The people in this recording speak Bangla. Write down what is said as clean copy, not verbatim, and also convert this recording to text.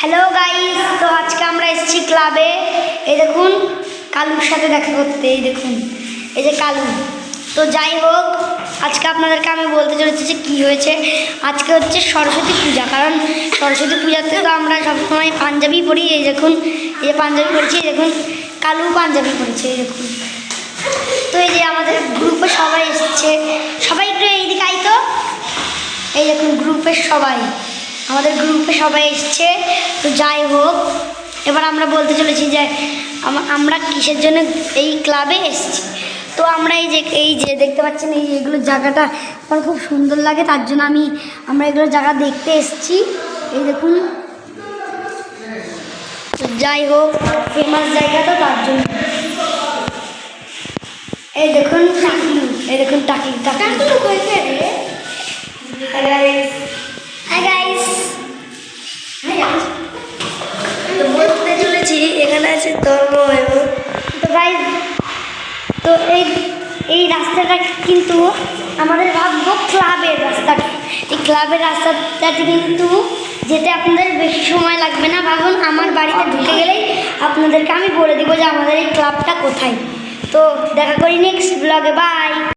হ্যালো গাইস, তো আজকে আমরা এসেছি ক্লাবে। এই দেখুন কালুর সাথে দেখা করতে। এই দেখুন এই যে কালু। তো যাই হোক, আজকে আপনাদেরকে আমি বলতে চলেছি যে কী হয়েছে। আজকে হচ্ছে সরস্বতী পূজা, কারণ সরস্বতী পূজাতে তো আমরা সবসময় পাঞ্জাবি পরি। এই দেখুন এই যে পাঞ্জাবি পরেছি, এই দেখুন কালু পাঞ্জাবি পরেছে। এই দেখুন, তো এই যে আমাদের গ্রুপে সবাই এসেছে। সবাই একটু এইদিকে আই তো। এই দেখুন গ্রুপের সবাই, আমাদের গ্রুপে সবাই এসছে। তো যাই হোক, এবার আমরা বলতে চলেছি যে আমরা কিসের জন্য এই ক্লাবে এসেছি। তো আমরা এই যে দেখতে পাচ্ছেন, এইগুলো জায়গাটা আমার খুব সুন্দর লাগে, তার জন্য আমরা এগুলো জায়গা দেখতে এসেছি। এই দেখুন, তো যাই হোক ফেমাস জায়গা, তো তার জন্য এই দেখুন টাকলু, এই দেখুন টাকলু কইছে রে। হাই গাইস, তো বলতে চলেছি এখানে আছে ধর্ম। এবং তো গাইস, তো এই রাস্তাটা কিন্তু আমাদের ভাবব ক্লাবের রাস্তাটা। এই ক্লাবের রাস্তাটাতে কিন্তু যেতে আপনাদের বেশি সময় লাগবে না। ভাবুন আমার বাড়িতে ঢুকে গেলেই আপনাদেরকে আমি বলে দিব যে আমাদের এই ক্লাবটা কোথায়। তো দেখা করি নেক্সট ব্লগে, বাই।